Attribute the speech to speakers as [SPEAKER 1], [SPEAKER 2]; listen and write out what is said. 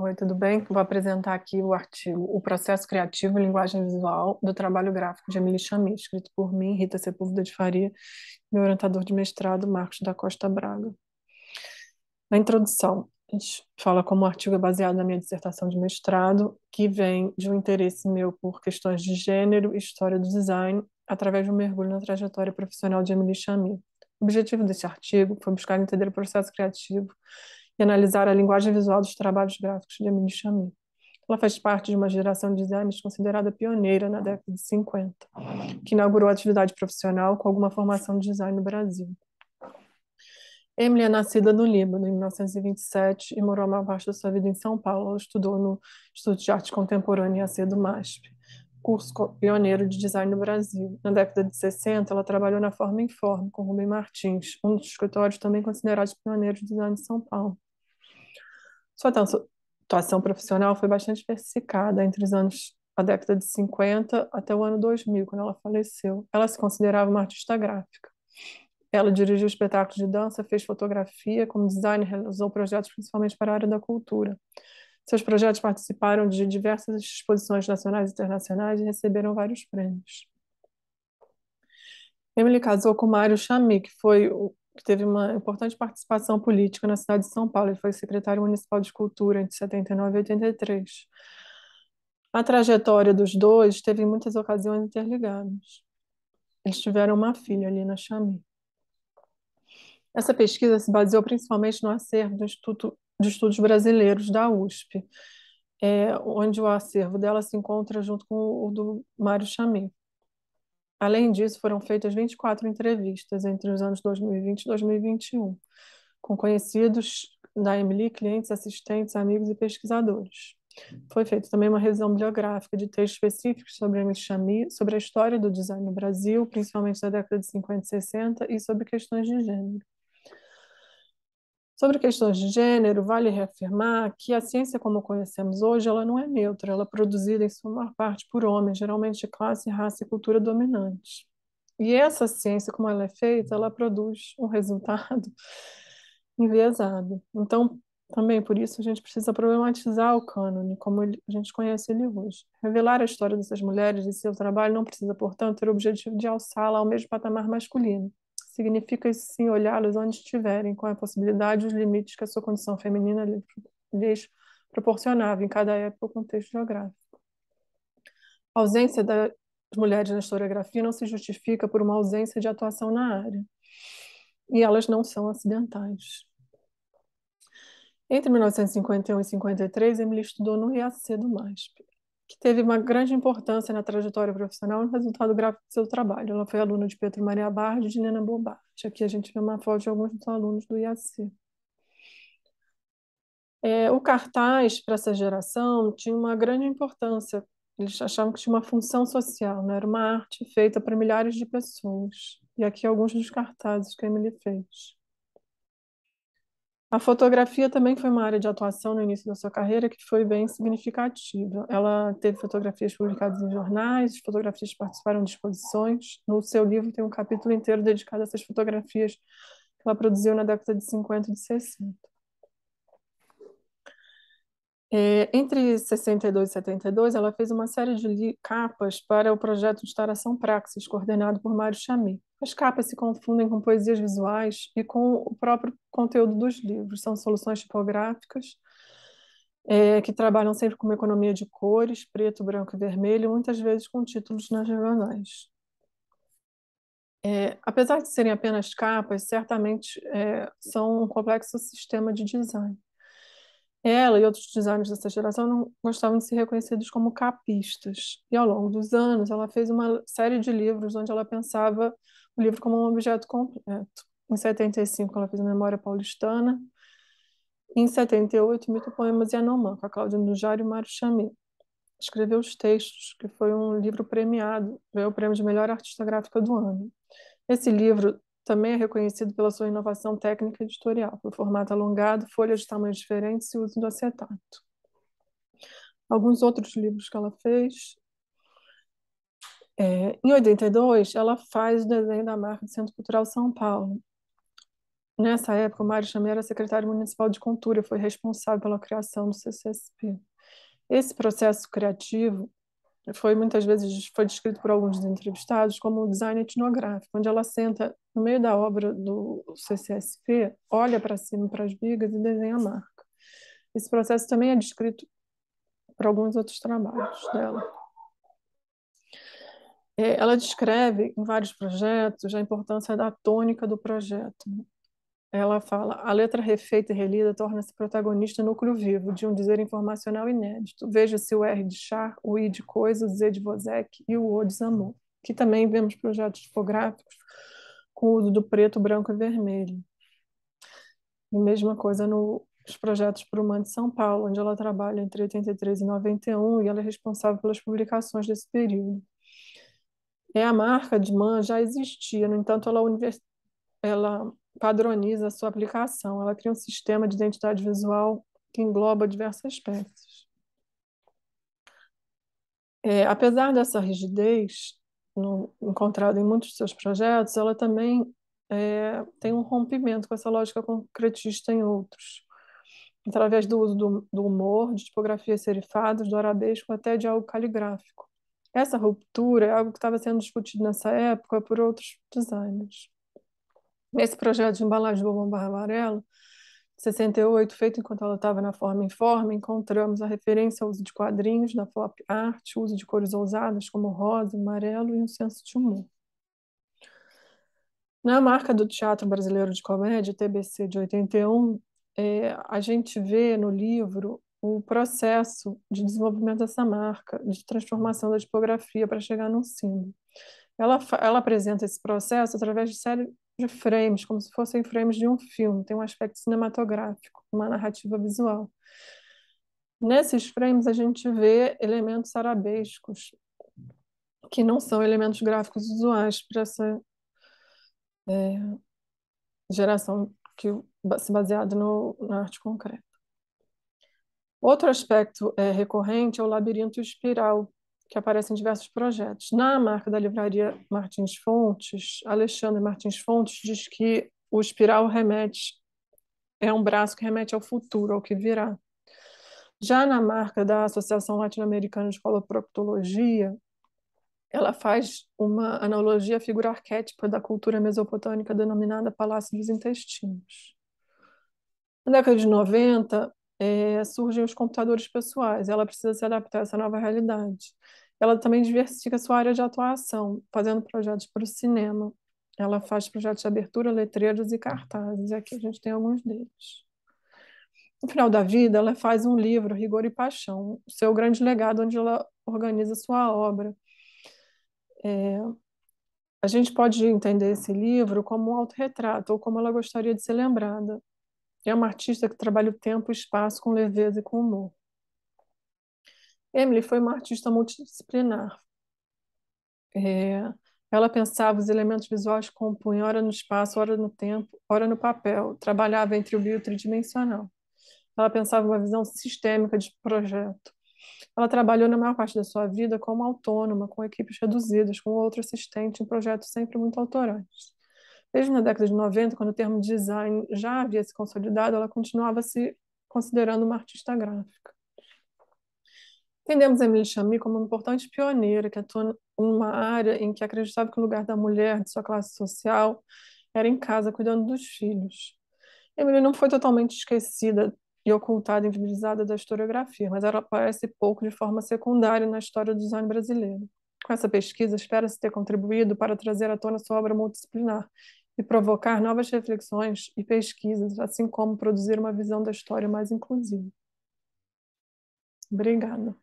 [SPEAKER 1] Oi, tudo bem? Vou apresentar aqui o artigo O Processo Criativo em Linguagem Visual do Trabalho Gráfico de Emily Chamie, escrito por mim, Rita Sepúlveda de Faria, meu orientador de mestrado, Marcos da Costa Braga. Na introdução, a gente fala como o artigo é baseado na minha dissertação de mestrado, que vem de um interesse meu por questões de gênero e história do design, através de um mergulho na trajetória profissional de Emily Chamie. O objetivo desse artigo foi buscar entender o processo criativo e analisar a linguagem visual dos trabalhos gráficos de Emily Chamie. Ela faz parte de uma geração de designers considerada pioneira na década de 50, que inaugurou a atividade profissional com alguma formação de design no Brasil. Emily é nascida no Líbano em 1927 e morou a maior parte da sua vida em São Paulo. Ela estudou no Instituto de Arte Contemporânea IAC do MASP, curso pioneiro de design no Brasil. Na década de 60, ela trabalhou na Forma em Forma com Rubem Martins, um dos escritórios também considerados pioneiros de design de São Paulo. Sua atuação profissional foi bastante diversificada entre os anos a década de 50 até o ano 2000, quando ela faleceu. Ela se considerava uma artista gráfica. Ela dirigiu espetáculos de dança, fez fotografia, como designer, realizou projetos principalmente para a área da cultura. Seus projetos participaram de diversas exposições nacionais e internacionais e receberam vários prêmios. Emily casou com Mário Chamie, que teve uma importante participação política na cidade de São Paulo. Ele foi secretário municipal de cultura entre 79 e 83. A trajetória dos dois teve em muitas ocasiões interligadas. Eles tiveram uma filha, Lina Chamie. Essa pesquisa se baseou principalmente no acervo do Instituto de Estudos Brasileiros da USP, onde o acervo dela se encontra junto com o do Mário Chamie. Além disso, foram feitas 24 entrevistas entre os anos 2020 e 2021, com conhecidos da Emily, clientes, assistentes, amigos e pesquisadores. Foi feita também uma revisão bibliográfica de textos específicos sobre Emily Chamie, sobre a história do design no Brasil, principalmente da década de 50 e 60, e sobre questões de gênero. Sobre questões de gênero, vale reafirmar que a ciência como conhecemos hoje, ela não é neutra, ela é produzida em sua maior parte por homens, geralmente de classe, raça e cultura dominantes. E essa ciência, como ela é feita, ela produz um resultado enviesado. Então, também por isso a gente precisa problematizar o cânone, como a gente conhece ele hoje. Revelar a história dessas mulheres e seu trabalho não precisa, portanto, ter o objetivo de alçá-la ao mesmo patamar masculino. Significa, sim, olhá-las onde estiverem, com a possibilidade e os limites que a sua condição feminina lhes proporcionava em cada época ou contexto geográfico. A ausência das mulheres na historiografia não se justifica por uma ausência de atuação na área. E elas não são acidentais. Entre 1951 e 53, Emily estudou no IAC do MASP, que teve uma grande importância na trajetória profissional e no resultado gráfico do seu trabalho. Ela foi aluna de Pedro Maria Bardi e de Nena Bobardi. Aqui a gente vê uma foto de alguns dos alunos do IAC. O cartaz para essa geração tinha uma grande importância. Eles achavam que tinha uma função social, né? Era uma arte feita para milhares de pessoas. E aqui alguns dos cartazes que a Emily fez. A fotografia também foi uma área de atuação no início da sua carreira que foi bem significativa. Ela teve fotografias publicadas em jornais, fotografias que participaram de exposições. No seu livro tem um capítulo inteiro dedicado a essas fotografias que ela produziu na década de 50 e de 60. Entre 62 e 72, ela fez uma série de capas para o projeto de Instalação Praxis, coordenado por Mário Chamie. As capas se confundem com poesias visuais e com o próprio conteúdo dos livros. São soluções tipográficas que trabalham sempre com uma economia de cores, preto, branco e vermelho, muitas vezes com títulos nas diagonais. Apesar de serem apenas capas, certamente são um complexo sistema de design. Ela e outros designers dessa geração não gostavam de ser reconhecidos como capistas. E ao longo dos anos, ela fez uma série de livros onde ela pensava o livro como um objeto completo. Em 75, ela fez a Memória Paulistana. Em 78, Mito, Poemas e Anomã, com a Cláudia Nujara e o Mário Chamie. Escreveu os textos, que foi um livro premiado, ganhou o prêmio de melhor artista gráfica do ano. Esse livro também é reconhecido pela sua inovação técnica e editorial, pelo formato alongado, folhas de tamanhos diferentes e o uso do acetato. Alguns outros livros que ela fez. Em 82, ela faz o desenho da marca do Centro Cultural São Paulo. Nessa época, o Mário Chamie era secretário municipal de Cultura e foi responsável pela criação do CCSP. Esse processo criativo foi muitas vezes foi descrito por alguns dos entrevistados como um design etnográfico, onde ela senta no meio da obra do CCSP, olha para cima para as vigas e desenha a marca. Esse processo também é descrito por alguns outros trabalhos dela. Ela descreve em vários projetos a importância da tônica do projeto. Ela fala: a letra refeita e relida torna-se protagonista núcleo vivo de um dizer informacional inédito. Veja-se o R de char, o I de coisa, o Z de Vosek e o O de Zamor. Aqui também vemos projetos tipográficos com o uso do preto, branco e vermelho. E mesma coisa nos projetos para o MAN de São Paulo, onde ela trabalha entre 83 e 91 e ela é responsável pelas publicações desse período. A marca de MAN já existia, no entanto, ela padroniza a sua aplicação. Ela cria um sistema de identidade visual que engloba diversas peças. Apesar dessa rigidez encontrada em muitos de seus projetos, ela também tem um rompimento com essa lógica concretista em outros, através do uso do humor, de tipografias serifadas, do arabesco, até de algo caligráfico. Essa ruptura é algo que estava sendo discutido nessa época por outros designers. Nesse projeto de embalagem do bombom amarelo, 68, feito enquanto ela estava na Forma em Forma, encontramos a referência ao uso de quadrinhos da pop art, uso de cores ousadas como rosa, amarelo e um senso de humor. Na marca do Teatro Brasileiro de Comédia, TBC de 81, a gente vê no livro o processo de desenvolvimento dessa marca, de transformação da tipografia para chegar no símbolo. Ela apresenta esse processo através de série de frames, como se fossem frames de um filme, tem um aspecto cinematográfico, uma narrativa visual. Nesses frames, a gente vê elementos arabescos, que não são elementos gráficos usuais para essa geração que se baseada na arte concreta. Outro aspecto recorrente é o labirinto espiral, que aparece em diversos projetos. Na marca da livraria Martins Fontes, Alexandre Martins Fontes diz que o espiral é um braço que remete ao futuro, ao que virá. Já na marca da Associação Latino-Americana de Coloproctologia, ela faz uma analogia à figura arquétipa da cultura mesopotâmica denominada Palácio dos Intestinos. Na década de 90, surgem os computadores pessoais. Ela precisa se adaptar a essa nova realidade. Ela também diversifica sua área de atuação, fazendo projetos para o cinema. Ela faz projetos de abertura, letreiros e cartazes. Aqui a gente tem alguns deles. No final da vida, ela faz um livro, Rigor e Paixão, o seu grande legado, onde ela organiza sua obra. A gente pode entender esse livro como um autorretrato, ou como ela gostaria de ser lembrada. É uma artista que trabalha o tempo e o espaço com leveza e com humor. Emily foi uma artista multidisciplinar. É, Ela pensava os elementos visuais que compunham ora no espaço, ora no tempo, ora no papel. Trabalhava entre o bio e o tridimensional. Ela pensava uma visão sistêmica de projeto. Ela trabalhou na maior parte da sua vida como autônoma, com equipes reduzidas, com outro assistente, em projetos sempre muito autorais. Desde na década de 90, quando o termo design já havia se consolidado, ela continuava se considerando uma artista gráfica. Entendemos Emily Chamie como uma importante pioneira que atua em uma área em que acreditava que o lugar da mulher, de sua classe social, era em casa, cuidando dos filhos. Emily não foi totalmente esquecida e ocultada, invisibilizada da historiografia, mas ela aparece pouco de forma secundária na história do design brasileiro. Com essa pesquisa, espera-se ter contribuído para trazer à tona sua obra multidisciplinar e provocar novas reflexões e pesquisas, assim como produzir uma visão da história mais inclusiva. Obrigada.